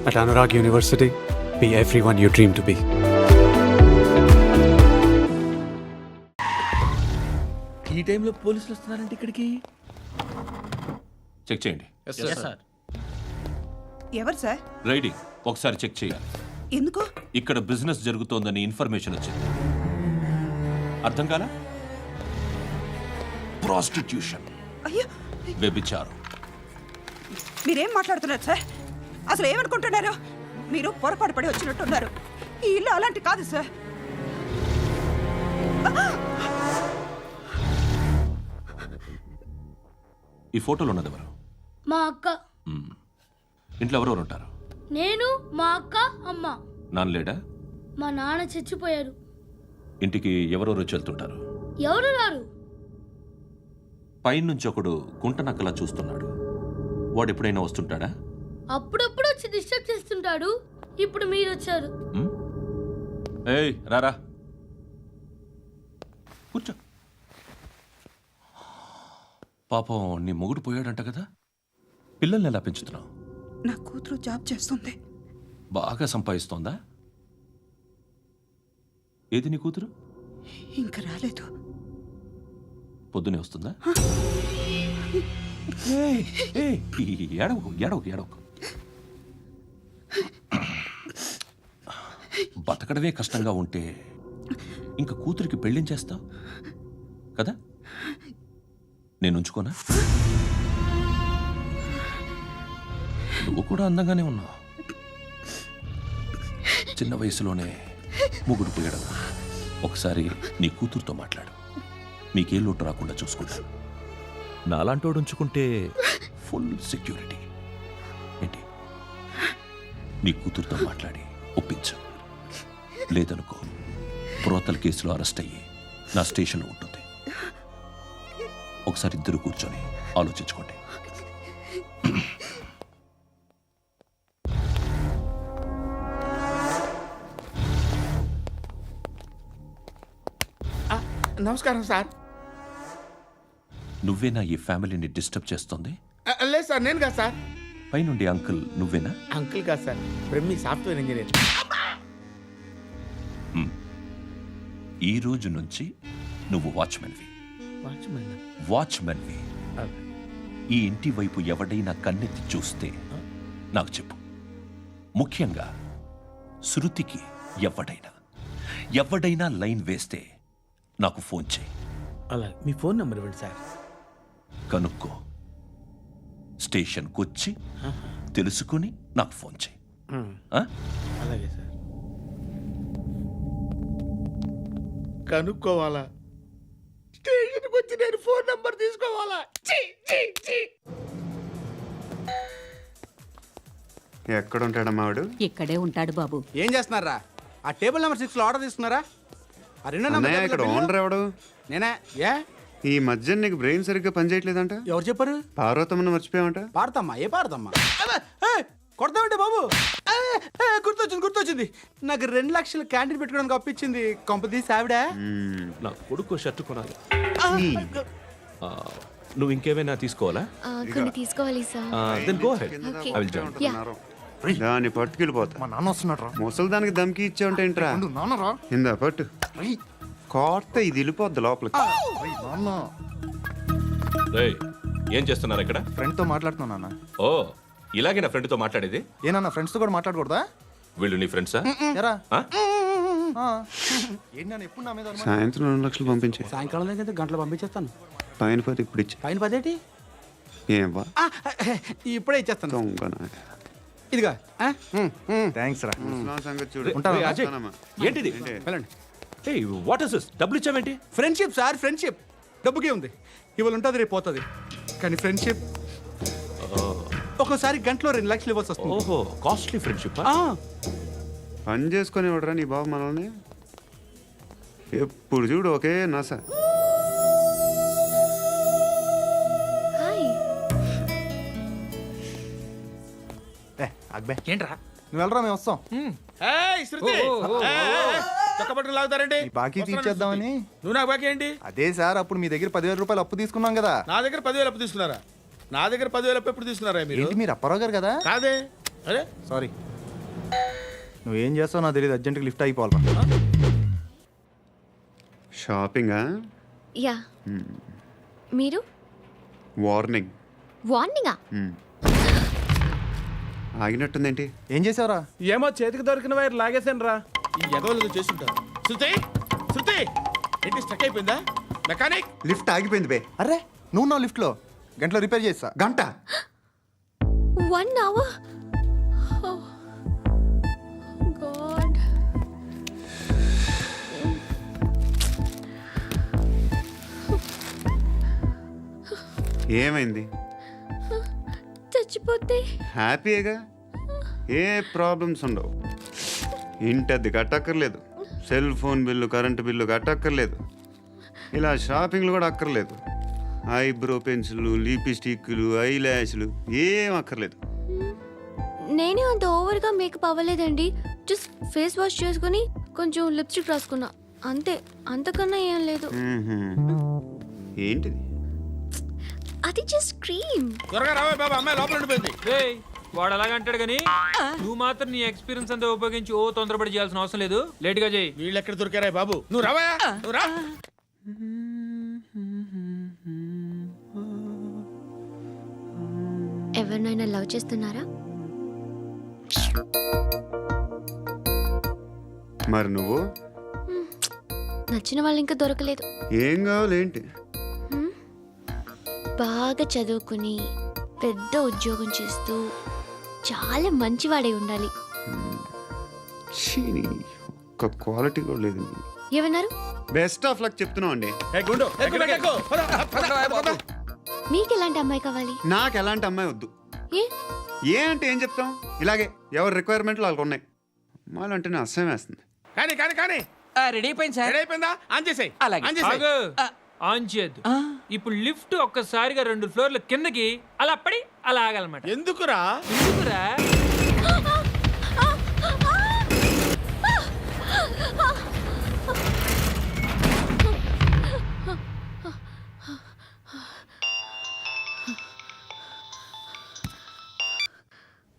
At Anurag University, be everyone you dream to be. ఈ టైంలో పోలీసులు వస్తున్నారంటే ఇక్కడికి. చెక్ చేయండి. ఎవరు సార్? రైడింగ్ ఒకసారి చెక్ చేయాలి. ఎందుకు? ఇక్కడ బిజినెస్ జరుగుతోందని ఇన్ఫర్మేషన్ వచ్చింది. అర్థం కాలా? ప్రాస్టిట్యూషన్, అయ్యో, వ్యభిచారం. మీరేం మాట్లాడుతున్నారు సార్? అసలు ఏమనుకుంటున్నారు? మీరు పొరపాటు పడి వచ్చినట్టున్నారు. ఈ ఇల్లు అలాంటి కాదు సార్. ఈ ఫోటోలో ఉన్నది ఎవరు? మా అక్క. ఇంట్లో ఎవరెవరు ఉంటారు? నేను, మా అక్క, అమ్మ. నాన్న లేడా? మా నాన్న చచ్చిపోయారు. ఇంటికి ఎవరెవరు వచ్చి వెళ్తుంటారు? ఎవరు రారు. పైనుంచి ఒకడు గుంట నక్కలా చూస్తున్నాడు. వాడు ఎప్పుడైనా వస్తుంటాడా? అప్పుడప్పుడు వచ్చి డిస్టర్బ్ చేస్తుంటాడు. ఇప్పుడు మీరు వచ్చారు. ఏయ్ రారా, కూర్చో. పాపం నీ మొగుడు పోయాడంట కదా, పిల్లల్ని ఎలా పెంచుతున్నావు? నా కూతురు జాబ్ చేస్తుంది. బాగా సంపాదిస్తోందా? ఏది నీ కూతురు? ఇంకా రాలేదు. పొద్దునే వస్తుందా? ఏడవకు ఏడవకు ఏడవకు. బతకడమే కష్టంగా ఉంటే ఇంకా కూతురికి పెళ్ళించేస్తావు కదా? నేను ఉంచుకోనా? నువ్వు కూడా అందంగానే ఉన్నావు. చిన్న వయసులోనే ముగ్గురు పోయడం. ఒకసారి నీ కూతురుతో మాట్లాడు. నీకే లోటు రాకుండా చూసుకుంటాను. నాలాంటోడు ఉంచుకుంటే ఫుల్ సెక్యూరిటీ. ఏంటి? నీ కూతురుతో మాట్లాడి ఒప్పించు. లేదనుకో, ప్రోతల కేసులో అరెస్ట్ అయ్యి నా స్టేషన్లో ఉంటుంది. ఒకసారి ఇద్దరు కూర్చొని ఆలోచించుకోండి. నమస్కారం సార్. నువ్వేనా ఈ ఫ్యామిలీని డిస్టర్బ్ చేస్తుంది? లేదు సార్, నేను కాదు సార్. పైనుండి అంకుల్ నువ్వేనా? అంకుల్ కాదు సార్, బ్రహ్మి సాఫ్ట్వేర్ ఇంజనీర్. ఈ రోజు నుంచి నువ్వు వాచ్మెన్వి. వాచ్మెన్వి. ఈ ఇంటి వైపు ఎవడైనా కన్నెత్తి చూస్తే నాకు చెప్పు. ముఖ్యంగా శృతికి ఎవడైనా లైన్ వేస్తే నాకు ఫోన్ చేయి. అలా మీ ఫోన్ నెంబర్ ఇవ్వండి సార్. కనుక్కో, స్టేషన్కి వచ్చి తెలుసుకుని నాకు ఫోన్ చేయి. అలాగే సార్. కనుక్కోవాలా? స్టేషన్కి వచ్చి నేను ఫోన్ నెంబర్ తీసుకోవాలా? ఎక్కడ ఉంటాడమ్మా వాడు? ఇక్కడే ఉంటాడు బాబు. ఏం చేస్తున్నారా? ఆ టేబుల్ నెంబర్ 6 లో ఆర్డర్ తీసుకున్నారా? ఆ రెండో నెంబర్ ఇక్కడ ఓనర్ ఎవడు? నేనే. ఏ ఈ మధ్య నీకు బ్రెయిన్ సరిగ్గా పనిచేయట్లేదంట. ఎవరు చెప్పారు? పార్వతమ్మను మర్చిపోయామంట. పాడతామ్మా? ఏ పాడతామ్మా? కొడతామంటే బాబు. గుర్తొచ్చింది. నాకు 2 లక్షలు క్యాంటీన్ పెట్టుకోవడానికి అప్పించింది కొంపదీసి ఆవిడ. నా కొడుకు షర్ట్ కొనాలి. నువ్వు ఇంకేమైనా తీసుకోవాలా? కొన్ని తీసుకోవాలి sir. Then go ahead. I will join. దాన్ని పట్టుకెళ్ళిపోతా. మా నాన్న వస్తున్నాడు. ముసలి దానికి దమ్కి ఇచ్చావంటే ఏంట్రా? నాన్నరా ఇందా పట్టు. కోర్త ఇది వెళ్ళిపోద్ది లోపలికి. రేయ్, ఏం చేస్తున్నారు ఇక్కడ? ఫ్రెండ్ తో మాట్లాడుతున్నా. ఓ, ఇలాగే నా ఫ్రెండ్ తో మాట్లాడేది? ఏనా ఫ్రెండ్స్ తో కూడా మాట్లాడకూడదా? వీళ్ళు నీ ఫ్రెండ్సా? ఎప్పుడు నా మీద సాయంత్రం 2 లక్షలు పంపించే. సాయంకాలం దగ్గర గంటలు పంపించేస్తాను. పైన పోతే ఇప్పుడు ఇచ్చే. పైన 10 ఏంటి? ఏం వా ఇప్పుడే ఇచ్చేస్తాను. దొంగనా. ఇదిగా థ్యాంక్స్ రా. ముసలాం సంగతి చూడు. ఉంటాను. రేయ్, అజయ్, వస్తానమ్మా. ఏంటిది? వెళ్ళండి. ఏయ్, వాట్ ఇస్ దిస్? డబ్బులు ఇచ్చావేంటి? Friendship sir, friendship. డబ్బుకే ఉంది. ఇవాళ ఉంటుంది, రేపు పోతుంది. కానీ ఫ్రెండ్షిప్ ఒక్కోసారి గంటలో 2 లక్షలు ఇవ్వాల్సి వస్తుంది. ఓహో, కాస్ట్లీ ఫ్రెండ్షిప్. పని చేసుకొని ఇవ్వడరా నీ బాబు మనల్ని? ఎప్పుడు చూడు ఒకే నస. అక్బే ఏంట్రా? నువ్వు వెళ్ళరా, మేము వస్తాం. చక్కబట్టలు లాగుతారండి. బాకీ తీర్చేద్దామని. నువ్వు నాకు బాకీ ఏంటి? అదే సార్, అప్పుడు మీ దగ్గర 10,000 రూపాయలు అప్పు తీసుకున్నాం కదా. నా దగ్గర 10,000 అప్పు తీసుకున్నారా? నా దగ్గర 10,000 అప్పు ఎప్పుడు తీసుకున్నారా మీరు? ఏంటి మీరు అప్పారావు గారు కదా? కాదే. అరే సారీ. నువ్వేం చేస్తావు నాకు తెలియదు, అర్జెంట్గా లిఫ్ట్ అయిపోవాలి. షాపింగా? యా. మీరు? వార్నింగ్. వార్నింగా? ఆగినట్టుందేంటి? ఏం చేసావురా? ఏమో చేతికి దొరికిన వైర్ లాగేసాను రా. ఈ ఎగవలు చేస్తుంటారు. శృతి శృతి ఏంటి స్టక్ అయిపోయిందా? మెకానిక్ లిఫ్ట్ ఆగిపోయింది బే. అరే నువ్వు నా లిఫ్ట్లో గంటలో రిపేర్ చేస్తా. గంట? 1 hour? Oh. God. ఏమైంది? చచ్చిపోతే? హ్యాపీగా, ఏ ప్రాబ్లమ్స్ ఉండవు. ఇంటద్ది కట్టక్కర్లేదు, cell phone bill, current bill కట్టక్కర్లేదు, ఇలా షాపింగ్లు కూడా అక్కర్లేదు. ఐబ్రో పెన్సిల్, లిప్స్టిక్లు, ఐ ల్యాష్లు ఏం అక్కర్లేదు. నేనే అంత ఓవర్గా మేకప్ అవ్వలేదండి. జస్ట్ ఫేస్ వాష్ చేసుకుని కొంచెం లిప్స్టిక్ రాసుకున్నా అంతే, అంతకన్నా ఏం లేదు. ఏంటిది? అది జస్ట్ క్రీమ్. త్వరగా రావే బాబా, అమ్మాయి లోపల ఉండిపోయింది. వాడు అలాగంటాడు కానీ నువ్వు మాత్రం నీ ఎక్స్పీరియన్స్ అంతా ఉపయోగించి తొందరపడి చేయాల్సిన అవసరం లేదు. లేట్ గా చేయి. వీళ్ళు ఎక్కడ దొరికారా బాబు? నువ్వు రావా, నువ్వు రా. ఎవరినైనా లవ్ చేస్తున్నారా? మరి నువ్వు? నచ్చిన వాళ్ళు ఇంకా దొరకలేదు. ఏం కావాలేంటి? బాగా చదువుకుని పెద్ద ఉద్యోగం చేస్తూ చాలా మంచివాడే ఉండాలి. ఒక్క క్వాలిటీ కూడా లేదు. ఏమన్నారు? బెస్ట్ ఆఫ్ లక్ చెప్తున్నావు అండి. గుండు ఎక్కు, ఎక్కు. పద, పద, పద. మీకు ఎలాంటి అమ్మాయి కావాలి? నాకు ఎలాంటి అమ్మాయి వద్దు. ఏ అంటే ఏం చెప్తాం, ఇలాగే ఎవరి రిక్వైర్మెంట్లు వాళ్ళకు ఉన్నాయి. అమ్మాయిలు అంటేనే అసహ్యం వేస్తుంది. కానీ కానీ కానీ రెడీ అయిపోయింది సార్. రెడీ అయిపోయిందా? ఆన్ చేసేయ్. ఆన్ చేసేయ్. ఆన్ చేయద్దు. ఇప్పుడు లిఫ్ట్ ఒక్కసారిగా 2 ఫ్లోర్ల కిందకి అలా పడి అలా ఆగాలన్నమాట. ఎందుకురా? ఎందుకురా?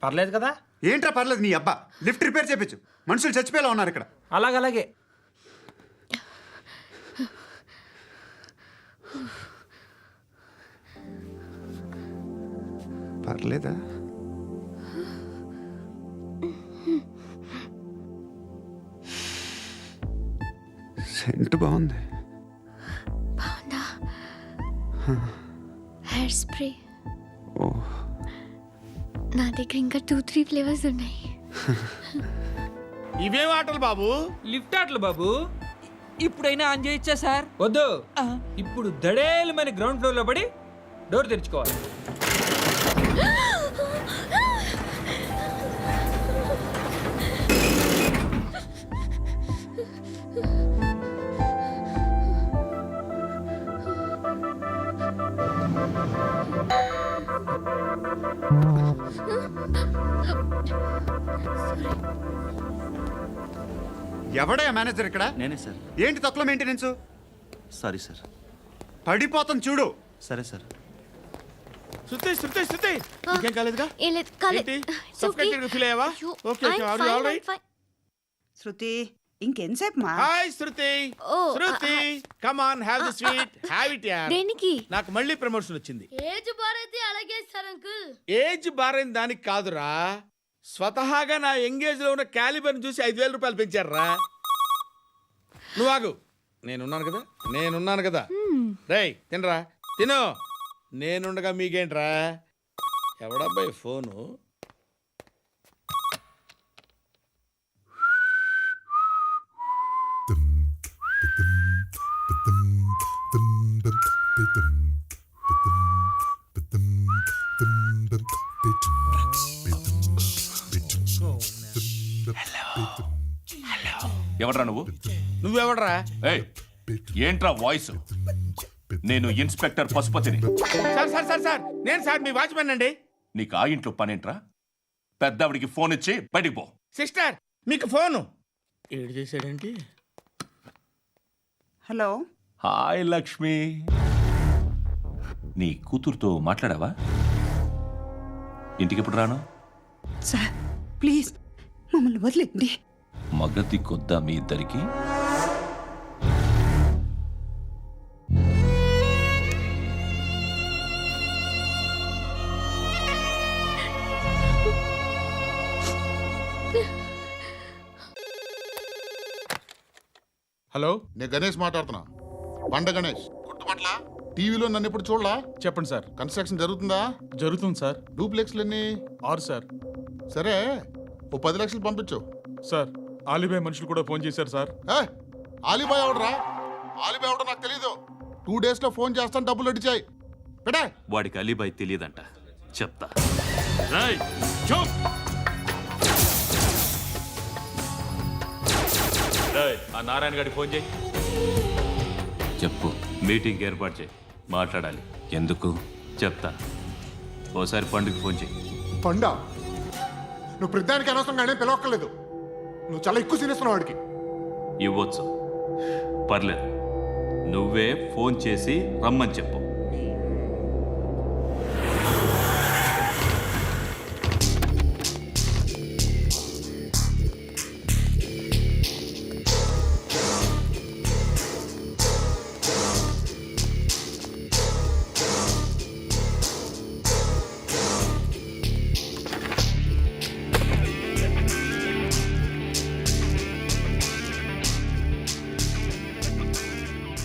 పర్లేదు కదా? ఏంట్రా పర్లేదు నీ అబ్బా. లిఫ్ట్ రిపేర్ చేయించు, మనుషులు చచ్చిపోయేలా ఉన్నారు ఇక్కడ. అలాగే పర్లేదా? సెంట్ బాగుంది. బాగుందా? Hair spray. ఓ, నా దగ్గర ఇంకా 2-3 ఫ్లేవర్స్ ఉన్నాయి. ఇవేం ఆటలు బాబు? లిఫ్ట్ ఆటలు బాబు. ఇప్పుడైనా ఆన్ చేయొచ్చా సార్? వద్దు. ఇప్పుడు దడేలమైన గ్రౌండ్ ఫ్లోర్ లో పడి డోర్ తెరుచుకోవాలి. ఎవడయ్యా మేనేజర్ ఇక్కడ? నేనే సార్. ఏంటి తక్కువ మెయింటెనెన్స్? Sorry sir. పడిపోతాం చూడు. సరే సార్. శృతి శృతి శృతి ఇంకేం కాలేదుగా? ఏం లేదు, కాలేదు. ఏంటి? Suffocated feel అయ్యావా? Okay, okay. Are you all right? శృతి ఇంకెంతసేపు మా? Hi Shruti. Oh, Shruti come on, have the sweet, have it యార్. దేనికి? నాకు మళ్ళీ ప్రమోషన్ వచ్చింది. ఏజ్ బారైతే అలాగే సార్ అంకుల్. ఏజ్ బారైన దానికి కాదురా, స్వతహాగా నా ఎంగేజ్ లో ఉన్న క్యాలిబర్ చూసి 5,000 రూపాయలు పెంచారా. నువ్వు ఆగు, నేనున్నాను కదా. రేయ్ తినరా, తిను. నేనుండగా మీకేంట్రా? ఎవడబ్బాయి ఫోను? ఎవడ్రా నువ్వు? నువ్వెవడరా? ఏయ్, ఏంట్రా వాయిస్? నేను ఇన్స్పెక్టర్ పశుపతిని. సార్ సార్ సార్ సార్ నేను సార్ మీ వాచ్మెన్ అండి. నీకు ఆ ఇంట్లో పనేంట్రా? పెద్దవిడికి ఫోన్ ఇచ్చి బయటికి పో. సిస్టర్ మీకు ఫోను. ఏడు చేశాడేంటి? హలో. హాయ్ లక్ష్మి. నీ కూతురుతో మాట్లాడావా? ఇంటికి ఎప్పుడు రాను? సార్ ప్లీజ్ మమ్మల్ని వదిలేండి. మగతి కొద్దా మీ ఇద్దరికి? హలో, నేను గణేష్ మాట్లాడుతున్నా. బండ గణేష్ గుర్తుపట్ల? టీవీలో నన్ను ఎప్పుడు చూడలా? చెప్పండి సార్. కన్స్ట్రక్షన్ జరుగుతుందా? జరుగుతుంది సార్. డూప్లెక్స్లు ఎన్ని? 6 సార్. సరే, ఓ 10 లక్షలు పంపించు. సార్, ఆలిబాయ్ మనుషులు కూడా ఫోన్ చేశారు సార్. ఆలిబాయ్ ఎవడరా? ఆలిబాయ్ ఎవడో నాకు తెలీదు. 2 days లో ఫోన్ చేస్తాను, డబ్బులు అడిచాయి. పెట్టే. వాడికి అలీబాయ్ తెలియదంట, చెప్తా. ఆ నారాయణ గారికి ఫోన్ చేయి. చెప్పు. మీటింగ్ ఏర్పాటు చేయి, మాట్లాడాలి. ఎందుకు చెప్తా. ఓసారి పండుగ ఫోన్ చేయి. పండా, నువ్వు ప్రతిదానికి అనవసరంగానే పిలవక్కర్లేదు. నువ్వు చాలా ఎక్కువ సీనిస్తున్నావు వాడికి. ఇవ్వచ్చు, పర్లేదు. నువ్వే ఫోన్ చేసి రమ్మని చెప్పు.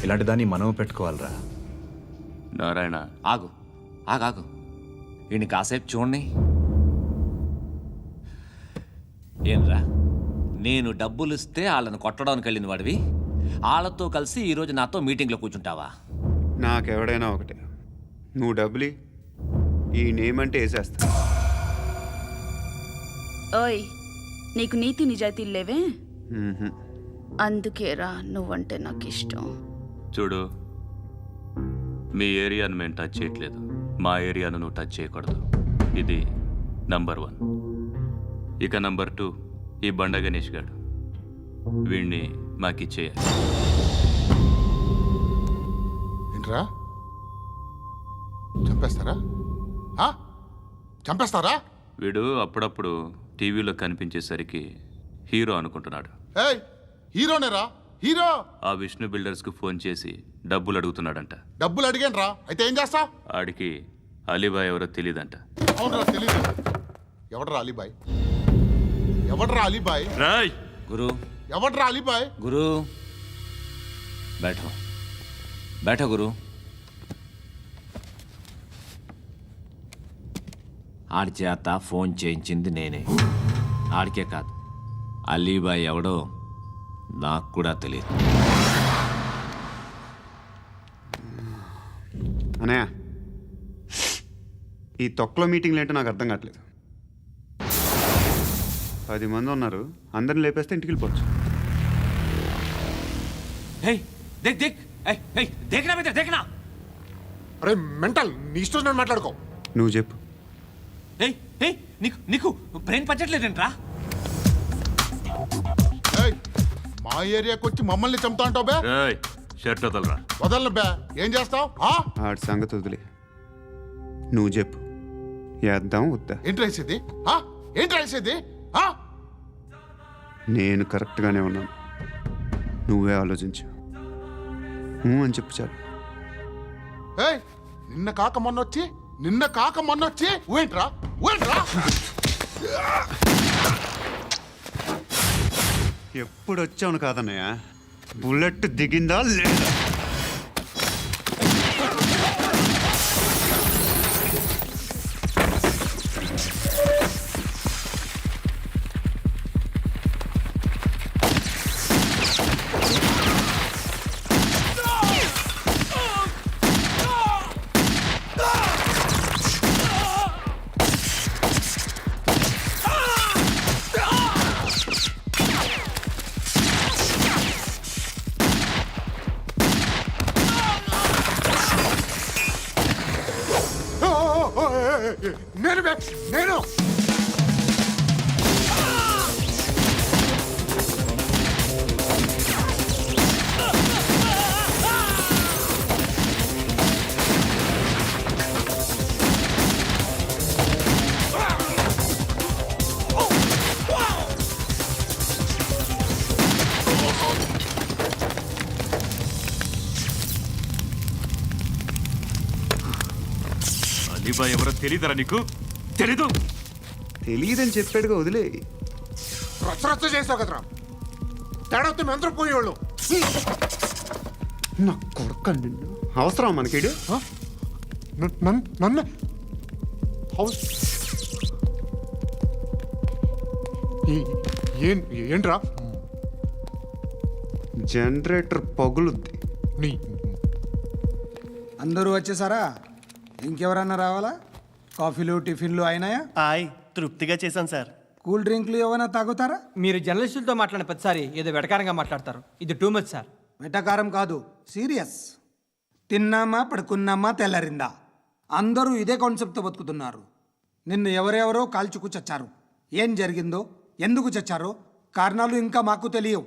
ఇలాంటి దాన్ని మనం పెట్టుకోవాలరా. నారాయణ, ఆగు ఆగాగు, ఈయన కాసేపు చూడండి. ఏంరా, నేను డబ్బులు ఇస్తే వాళ్ళని కొట్టడానికి వెళ్ళిన వాడివి, వాళ్ళతో కలిసి ఈరోజు నాతో మీటింగ్లో కూర్చుంటావా? నాకెవడైనా ఒకటే. నువ్వు డబ్బులి, ఈ నేమ్ అంటే వేసేస్తా. ఓయ్, నీకు నీతి నిజాయితీలు లేవే? మ్మ్హ్మ్. అందుకేరా నువ్వంటే నాకు ఇష్టం. చూడు, మీ ఏరియాను మేము టచ్ చేయట్లేదు, మా ఏరియాను నువ్వు టచ్ చేయకూడదు. ఇది నంబర్ 1. ఇక నంబర్ 2, ఈ బండ గణేష్ గాడు, వీణ్ణి మాకిచ్చేయాలి. ఏంట్రా, చంపేస్తారా? చంపేస్తారా? వీడు అప్పుడప్పుడు టీవీలో కనిపించేసరికి హీరో అనుకుంటున్నాడు. హీరోనేరా, హీరో. ఆ విష్ణు బిల్డర్స్కు ఫోన్ చేసి డబ్బులు అడుగుతున్నాడంట. డబ్బులు అడిగాను రా, అయితే ఏం చేస్తా? ఆడికి అలీబాయ్ ఎవరో తెలియదంట. అవునరా, తెలీదు. ఎవడరా అలీబాయ్? ఎవడరా అలీబాయ్? రాయ్ గురు, ఎవడరా అలీబాయ్? గురు బైఠో బైఠో గురు. ఆడి చేత ఫోన్ చేయించింది నేనే. ఆడికే కాదు, అలీబాయ్ ఎవడో నాకు కూడా తెలియదు. అనయ్య, ఈ తొక్కలో మీటింగ్లు ఏంటో నాకు అర్థం కావట్లేదు. 10 మంది ఉన్నారు, అందరిని లేపేస్తే ఇంటికి వెళ్ళిపోవచ్చు. అరే మెంటల్, నీ ఇష్టం నేను మాట్లాడుకో. నువ్వు చెప్పు. నీకు బ్రెయిన్ పచ్చట్లేదంట్రా? మా ఏరియాకి వచ్చి మమ్మల్ని చంపుతా అంటావు బే? షర్ట్ వదలరా. వదలను బే. ఏం చేస్తావు? ఆడి సంగతి వదిలే, నువ్వు చెప్పు. వేద్దాం వద్దా? ఏంటి రాసేది? ఏంటి రాసేది? నేను కరెక్ట్గానే ఉన్నాను, నువ్వే ఆలోచించు. అని చెప్పు చాలు. నిన్న కాక మొన్నొచ్చి ఊయంట్రా. ఎప్పుడు వచ్చావును కాదన్నయ్య, బుల్లెట్ దిగిందా లేదా? అలీబాయ్ ఎవరో తెలీదరా నీకు? తెలీదు? తెలియదని చెప్పాడుగా, వదిలే. రచ్చ చేసావు కదరా, తేడా వస్తే మెంతరం పోయేవాళ్ళు. నా కొడుక నిన్ను అవసరం మనకిడు. నన్ను హౌస్ ఏంట్రా? జనరేటర్ పగులుద్ది. నీ అందరూ వచ్చేసారా? ఇంకెవరన్నా రావాలా? కాఫీలు టిఫిన్లు అయినాయా? తృప్తిగా చేశాను సార్. కూల్ డ్రింక్లు ఏమైనా తాగుతారా? మీరు జర్నలిస్టులతో మాట్లాడిన ప్రతిసారి ఏదో వెటకారంగా మాట్లాడతారు. ఇది టూ మచ్ సార్. వెటకారం కాదు, సీరియస్. తిన్నామా పడుకున్నామా తెల్లరిందా, అందరూ ఇదే కాన్సెప్ట్తో బతుకుతున్నారు. నిన్ను ఎవరెవరో కాల్చుకు చచ్చారు. ఏం జరిగిందో, ఎందుకు చచ్చారో కారణాలు ఇంకా మాకు తెలియవు.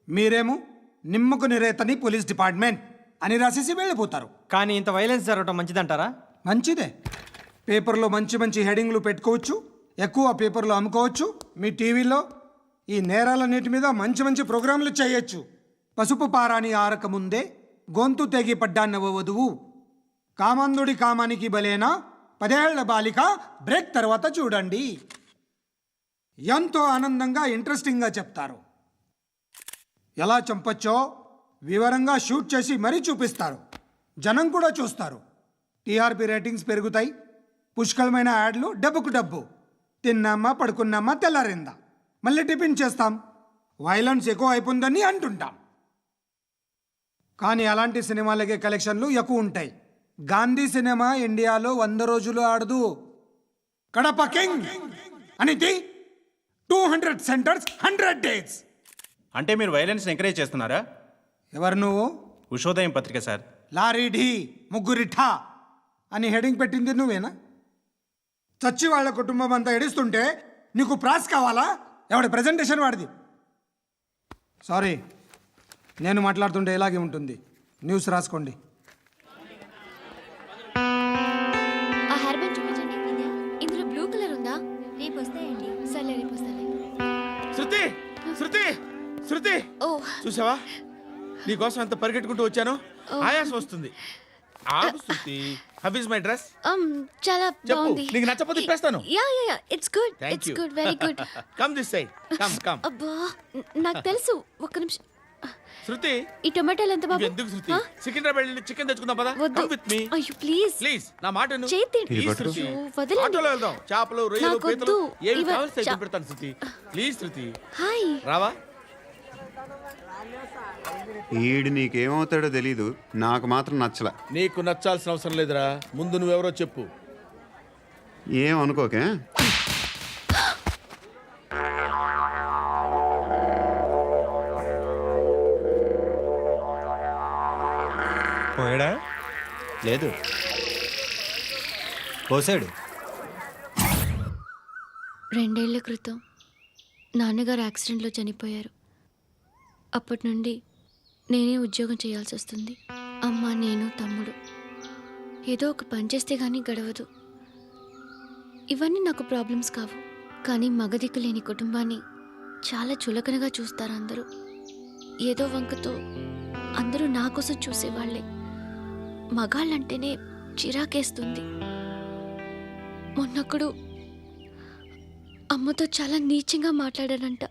మీరేమో నిమ్మకు నిరేతని పోలీస్ డిపార్ట్మెంట్ అని రాసేసి వెళ్ళిపోతారు. కానీ ఇంత వైలెన్స్ జరగడం మంచిదంటారా? మంచిదే. పేపర్లో మంచి మంచి హెడింగ్లు పెట్టుకోవచ్చు, ఎక్కువ పేపర్లు అమ్ముకోవచ్చు. మీ టీవీలో ఈ నేరాలన్నిటి మీద మంచి మంచి ప్రోగ్రాంలు చేయొచ్చు. పసుపు పారాని ఆరక ముందే గొంతు తెగి పడ్డాన్నవ వధువు, కామందుడి కామానికి బలేనా 10 ఏళ్ల బాలిక, బ్రేక్ తర్వాత చూడండి. ఎంతో ఆనందంగా ఇంట్రెస్టింగ్గా చెప్తారు. ఎలా చంపచ్చో వివరంగా షూట్ చేసి మరీ చూపిస్తారు. జనం కూడా చూస్తారు. టీఆర్పీ రేటింగ్స్ పెరుగుతాయి. పుష్కలమైన యాడ్లు, డబ్బుకు డబ్బు. తిన్నామా పడుకున్నామా తెల్లారిందా, మళ్ళీ టిఫిన్ చేస్తాం. వైలెన్స్ ఎక్కువ అయిపోయిందని అంటుంటాం. కానీ అలాంటి సినిమాలకే కలెక్షన్లు ఎక్కువ ఉంటాయి. గాంధీ సినిమా ఇండియాలో 100 రోజులు ఆడదు. కడప కింగ్ అనేది 200 సెంటర్స్ 100 డేస్. అంటే మీరు వైలెన్స్ ఎంకరేజ్ చేస్తున్నారా? ఎవరు నువ్వు? ఉషోదయం పత్రిక సార్. లారీ ఢీ ముగ్గురి ఠా అని హెడింగ్ పెట్టింది నువ్వేనా? చచ్చి వాళ్ళ కుటుంబం అంతా ఎడుస్తుంటే నీకు ప్రాస్ కావాలా? ఎవడి ప్రజెంటేషన్ వాడిది. సారీ, నేను మాట్లాడుతుంటే ఇలాగే ఉంటుంది. న్యూస్ రాసుకోండి. ఆ హెయిర్ బ్యాండ్ చూపించండి. ఇందులో బ్లూ కలర్ ఉందా? రేపు వస్తాయండి. సరే రేపు వస్తాయి. శృతి, శృతి, శృతి, ఓ చూసావా నీకోసం ఎంత పరిగెట్టుకుంటూ వచ్చాను. ఆయాసం వస్తుంది. ఆగు Shruti. How is my dress? చాలా చెప్పు, బాగుంది. నీకు నచ్చకపోతే తిప్పేస్తాను. Yeah yeah yeah, it's good. Thank it's you. Good, very good. Come this side. Come come. అబ్బా, నాకు తెలుసు. ఒక్క నిమిషం. శృతి, ఈ టొమాటోలు ఎంత బాబు? ఎందుకు శృతి? సికింద్రాబాద్ వెళ్ళి చికెన్ తెచ్చుకుందాం పదా. వద్దు. కమ్ విత్ మీ అయ్యో ప్లీజ్ ప్లీజ్. నా మాట విను. చేతి ప్లీజ్ శృతి. వదలండి. ఆటోలో వెళ్దాం. చేపలు, రొయ్యలు, నాకు పీతలు వద్దు. ఏమి ఇవ- కావాలి సైకిల్ పెడతాను శృతి. Please Shruti. హాయ్. రావా? ఈడు నీకేమవుతాడో తెలీదు, నాకు మాత్రం నచ్చలా. నీకు నచ్చాల్సిన అవసరం లేదురా. ముందు నువ్వెవరో చెప్పు. ఏం అనుకోకే. పోయాడా? లేదు, పోసాడు. 2 ఏళ్ల క్రితం నాన్నగారు యాక్సిడెంట్లో చనిపోయారు. అప్పటి నుండి నేనే ఉద్యోగం చేయాల్సి వస్తుంది. అమ్మ, నేను, తమ్ముడు ఏదో ఒక పని చేస్తే కానీ గడవదు. ఇవన్నీ నాకు ప్రాబ్లమ్స్ కావు. కానీ మగదిక్కు లేని కుటుంబాన్ని చాలా చులకనగా చూస్తారు అందరూ. ఏదో వంకతో అందరూ నా కోసం చూసేవాళ్లే. మగాళ్ళంటేనే చిరాకేస్తుంది. మొన్నప్పుడు అమ్మతో చాలా నీచంగా మాట్లాడాడంట.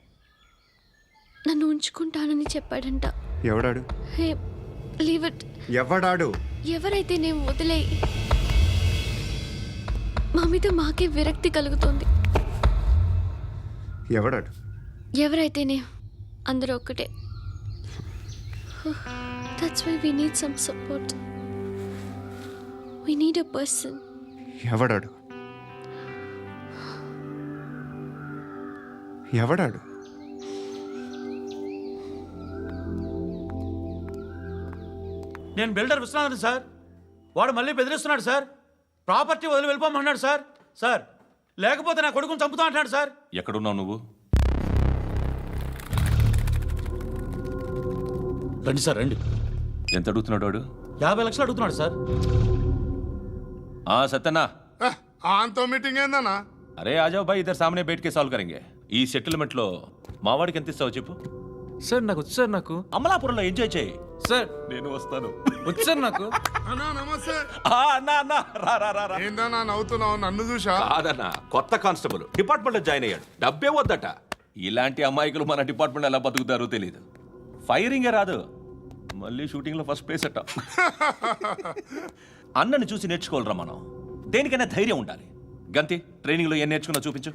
నన్ను ఉంచుకుంటానని చెప్పాడంట. ఎవడాడు? హే, లీవ్ ఇట్. ఎవడాడు? ఎవరైతే నేను వదిలేయి. మా మీద మాకే విరక్తి కలుగుతుంది. ఎవడాడు? ఎవరైతేనే అందరూ ఒక్కటే. That's why we need some support. We need a person. ఎవడాడు? ఎవడాడు? నేను బిల్డర్ విశ్వనాథన్ సార్. వాడు మళ్ళీ బెదిరిస్తున్నాడు సార్. ప్రాపర్టీ వదిలి వెళ్ళిపోమన్నాడు సార్. సార్, లేకపోతే నా కొడుకుని చంపుతా అంటున్నాడు సార్. ఎక్కడున్నావు నువ్వు? రండి సార్, రండి. ఎంత అడుగుతున్నాడు వాడు? 50 లక్షలు అడుగుతున్నాడు సార్. సత్యన్నా, ఆంతో మీటింగ్ ఏందన్నా? అరే ఆజావ్ భాయ్, ఇద్దరు సామనే బయటకే సాల్వ్ కరెంగే. ఈ సెటిల్మెంట్ లో మా వాడికి ఎంత ఇస్తావు చెప్పు. సార్ నాకు వచ్చు సార్. నాకు అమలాపురంలో ఎంజాయ్ చేయి. సార్ నేను వస్తాను. వచ్చు సార్ నాకు. అన్నా నమస్తే. అన్నా అన్నా రా రా రా రా. ఏందన్నా నవ్వుతున్నావు? నన్ను చూసా? కాదన్నా, కొత్త కానిస్టేబుల్ డిపార్ట్మెంట్ లో జాయిన్ అయ్యాడు. డబ్బే వద్దట. ఇలాంటి అమాయకులు మన డిపార్ట్మెంట్ ఎలా బతుకుతారో తెలియదు. ఫైరింగే రాదు, మళ్ళీ షూటింగ్ లో ఫస్ట్ ప్లేస్ అట్ట. అన్నని చూసి నేర్చుకోవాలరా మనం. దేనికైనా ధైర్యం ఉండాలి. గంతి, ట్రైనింగ్ లో ఏం నేర్చుకున్నా చూపించు.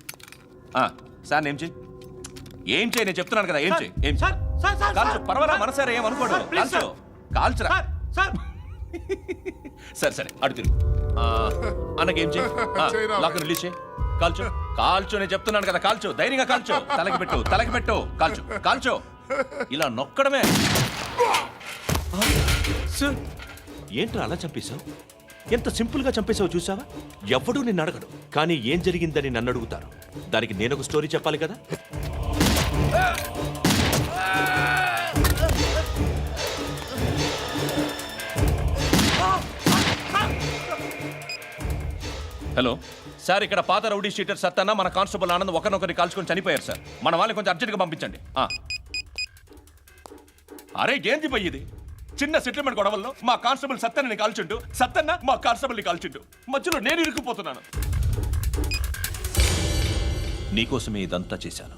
సార్ ఏం చేయి, ఏం చేయి, నేను చెప్తున్నాను కదా. ఏం చేయి, ఏం చేయి. కాల్చు, పర్వాలా, మనసారా ఏం అనుకోడు. కాల్చు, కాల్చురా. సరే సరే, అడు తిరుగు. అన్నకేం చేయి, లాక్ రిలీజ్ చేయి. కాల్చు, కాల్చు, నేను చెప్తున్నాను కదా. కాల్చు, ధైర్యంగా కాల్చు. తలకి పెట్టు, తలకి పెట్టు. కాల్చు, కాల్చు. ఇలా నొక్కడమే. ఏంట్రా అలా చంపేశావు? ఎంత సింపుల్ గా చంపేశావు చూసావా? ఎవడూ నిన్ను అడగడు, కానీ ఏం జరిగిందని నన్ను అడుగుతారు. దానికి నేను ఒక స్టోరీ చెప్పాలి కదా. హలో సార్, ఇక్కడ పాత రౌడీ షీటర్ సత్తన్న మన కానిస్టేబుల్ ఆనంద్ ఒకరినొకరిని కాల్చుకొని చనిపోయారు సార్. మన వాళ్ళని కొంచెం అర్జెంట్గా పంపించండి. అరే ఏంది పోయి ఇది? చిన్న సెటిల్మెంట్ గొడవల్లో మా కానిస్టేబుల్ సత్తన్నని కాల్చుంటూ, సత్తన్న మా కానిస్టేబుల్ని కాల్చుంటూ, మధ్యలో నేను ఇరుక్కుపోతున్నాను. నీకోసమే ఇదంతా చేశాను.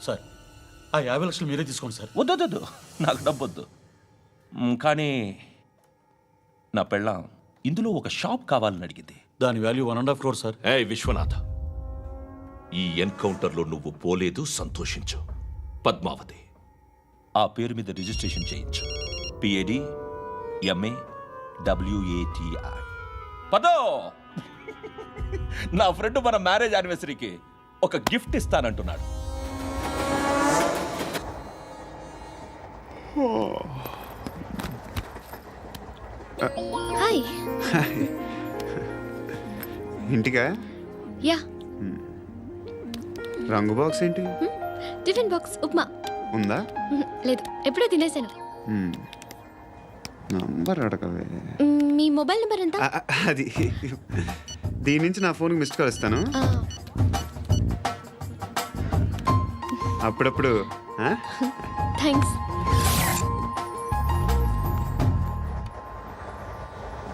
సార్ ఆ 50 లక్షలు మీరే తీసుకోండి సార్. వద్దొద్దు, నాకు డబ్బొద్దు. కానీ నా పెళ్ళాం ఇందులో ఒక షాప్ కావాలని అడిగింది. దాని వాల్యూ 1.5 crore సార్. ఏ విశ్వనాథ, ఈ ఎన్కౌంటర్లో నువ్వు పోలేదు, సంతోషించు. పద్మావతి ఆ పేరు మీద రిజిస్ట్రేషన్ చేయించు. PAD MA WATI. పదో, నా ఫ్రెండ్ మన మ్యారేజ్ యానివర్సరీకి ఒక గిఫ్ట్ ఇస్తానంటున్నాడు. హాయ్. ఇంటికా? యా. రంగు బాక్స్ ఏంటి? Tiffin box upma. ఉందా? లేదు, ఎప్పుడో తినేసాను. నంబర్ అడగవే. మీ మొబైల్ నెంబర్ ఎంత? అది దీని నుంచి నా ఫోన్కి మిస్డ్ కాల్ ఇస్తాను. అప్పుడప్పుడు. థ్యాంక్స్.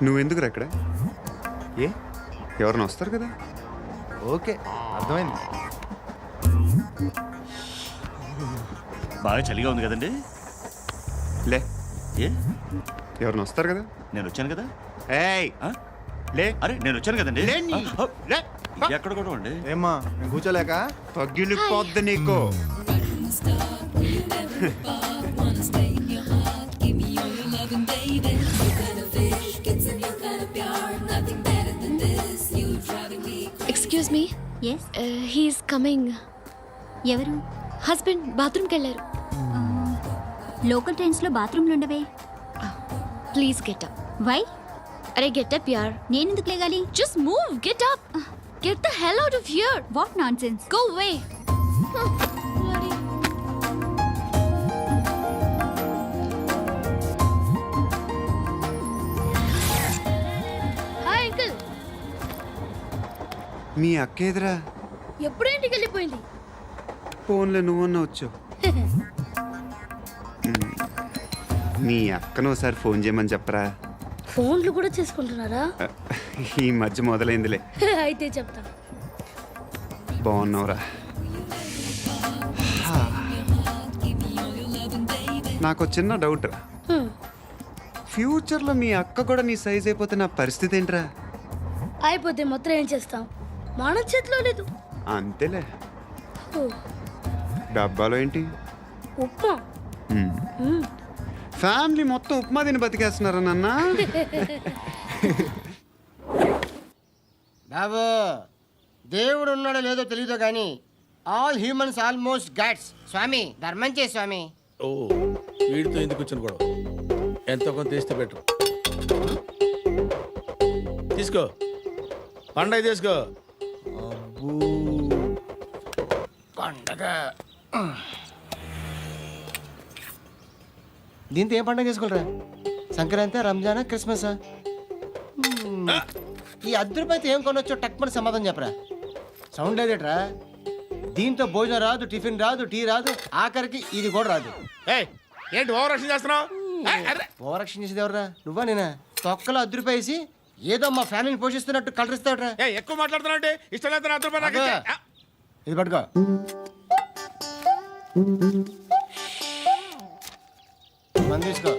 నువ్వెందుకురా ఇక్కడ? ఏ ఎవరైనా వస్తారు కదా. ఓకే, అర్థమైంది. బాగా చలిగా ఉంది కదండి. లే, ఏ ఎవరైనా వస్తారు కదా. నేను వచ్చాను కదా. ఏయ్ లే. అరే నేను వచ్చాను కదండి. లే. ఎక్కడ కూడా అండి. ఏమ్మా, నేను కూర్చోలేక? పగిలిపోద్ది నీకు. Excuse me. Yes, he's coming. ఎవరు? హస్బెండ్ బాత్రూమ్కి వెళ్ళారు. లోకల్ ట్రైన్స్ లో బాత్రూమ్లు ఉండవే. Please get up. వై? అరే గెట్ అప్ యార్. నేనెందుకు లేగాలి? Just move, get up. Get the hell out of here. What nonsense. Go away. Hi uncle. మీ అక్క ఎదురా? ఎప్పుడు ఇంటికి వెళ్ళిపోయింది? ఫోన్లో నువ్వన్నా వచ్చావు. మీ అక్కను ఒకసారి ఫోన్ చేయమని చెప్పరా. ఫోన్లు కూడా చేసుకుంటున్నారా? ఈ మధ్య మొదలైందిలే. అయితే చెప్తా. బాగున్నావురా. నాకు చిన్న డౌట్ రా. ఫ్యూచర్లో మీ అక్క కూడా నీ సైజ్ అయిపోతే నా పరిస్థితి ఏంట్రా? అయిపోతే మొత్తం ఏం చేస్తాం? మన చేతిలో లేదు. అంతేలే. డబ్బాలో ఏంటి? ఉప్మా. ఫ్యామిలీ మొత్తం ఉప్మా తిని బతికేస్తున్నారా నాన్న? బాబు, దేవుడు ఉన్నాడో లేదో తెలియదు కానీ ఆల్ హ్యూమన్స్ ఆల్మోస్ట్ గాడ్స్. స్వామి ధర్మం చే స్వామి. ఓ, వీడితో ఎందుకు కూర్చొని గొడవ? ఎంతో కొంత తీస్తే పెట్టు. తీసుకో, పండగ తీసుకో. పండగ. దీంతో ఏం పండుగ చేసుకోలేరా? సంక్రాంతి, రంజానా, క్రిస్మసా? ఈ 10 రూపాయలతో ఏం కొనొచ్చో టక్మని సమాధానం చెప్పరా. సౌండ్ లేదేట్రా? దీంతో భోజనం రాదు, టిఫిన్ రాదు, టీ రాదు, ఆఖరికి ఇది కూడా రాదు. ఏంటి ఓవర్ యాక్షన్ చేస్తున్నావు? ఓవరాక్షన్ చేసేది ఎవరా? నువ్వా నేనా? తొక్కలో 10 రూపాయలు వేసి ఏదో మా ఫ్యామిలీని పోషిస్తున్నట్టు కలరిస్తావుట్రా. ఎక్కువ మాట్లాడుతున్నావు ఇష్టం లేదు నా రూపాయలు నాకు ఇచ్చే. ఇది పట్టుకో. మంది తీసుకో,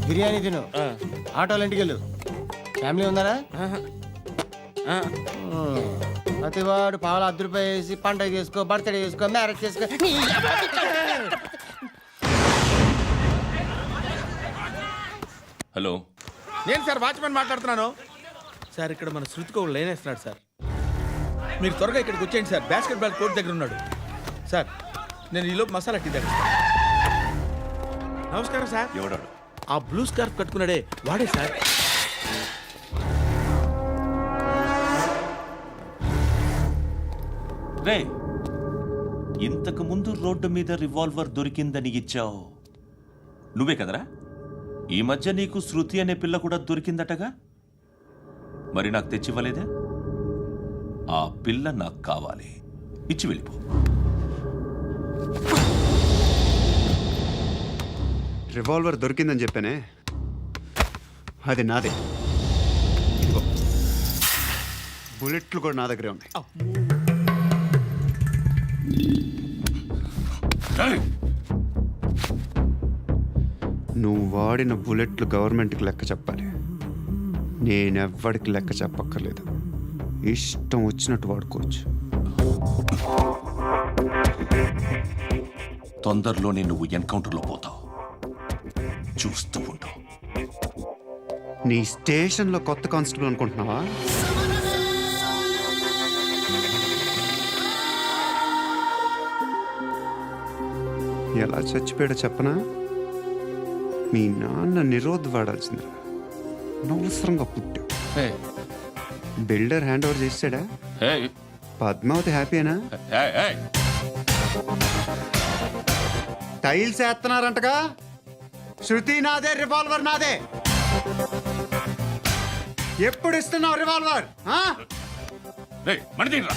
బిర్యానీ తిను, ఆటోలు ఇంటికి వెళ్ళు. ఫ్యామిలీ ఉన్నారా? ప్రతివాడు పావులు 10 రూపాయలు వేసి పండగ చేసుకో, బర్త్డే చేసుకో, మ్యారేజ్ చేసుకో. హలో, నేను సార్ వాచ్మెన్ మాట్లాడుతున్నాను సార్. ఇక్కడ మన శృతికి ఒక లైన్ వేస్తున్నాడు సార్. మీరు త్వరగా ఇక్కడికి వచ్చేయండి సార్. బాస్కెట్ బాల్ కోర్ట్ దగ్గర ఉన్నాడు సార్. నేను ఈలోపు మసాలా టీ దగ్గర. నమస్కారం సార్. ఎవడాడు? ఆ బ్లూ స్కార్ఫ్ కట్టుకున్నాడే వాడే సార్. రే, ఇంతకు ముందు రోడ్డు మీద రివాల్వర్ దొరికిందని ఇచ్చావు నువ్వే కదరా? ఈ మధ్య నీకు శృతి అనే పిల్ల కూడా దొరికిందటగా? మరి నాకు తెచ్చివ్వలేదే? ఆ పిల్ల నాకు కావాలి, ఇచ్చి వెళ్ళిపో. రివాల్వర్ దొరికిందని చెప్పానే, అది నాదే. ఇదిగో, బుల్లెట్లు కూడా నా దగ్గరే ఉన్నాయి. నువ్వు వాడిన బుల్లెట్లు గవర్నమెంట్కి లెక్క చెప్పాలి. నేనెవ్వడికి లెక్క చెప్పక్కర్లేదు. ఇష్టం వచ్చినట్టు వాడుకోవచ్చు. తొందరలోనే నువ్వు ఎన్కౌంటర్లో పోతావు, చూస్తూ ఉంటావు. నీ స్టేషన్లో కొత్త కానిస్టేబుల్ అనుకుంటున్నావా? ఎలా చచ్చిపోయాడో చెప్పనా? మీ నాన్న నిరోధ్ వాడాల్సిందిరా. అనవసరంగా పుట్టావు. బిల్డర్ హ్యాండ్ ఓవర్ చేసాడా? పద్మావతి హ్యాపీనా? టైల్స్ వేస్తున్నారంటగా. శృతి నాదే, రివాల్వర్ నాదే. ఎప్పుడు ఇస్తున్నావు రివాల్వర్? మణిదీన్ రా.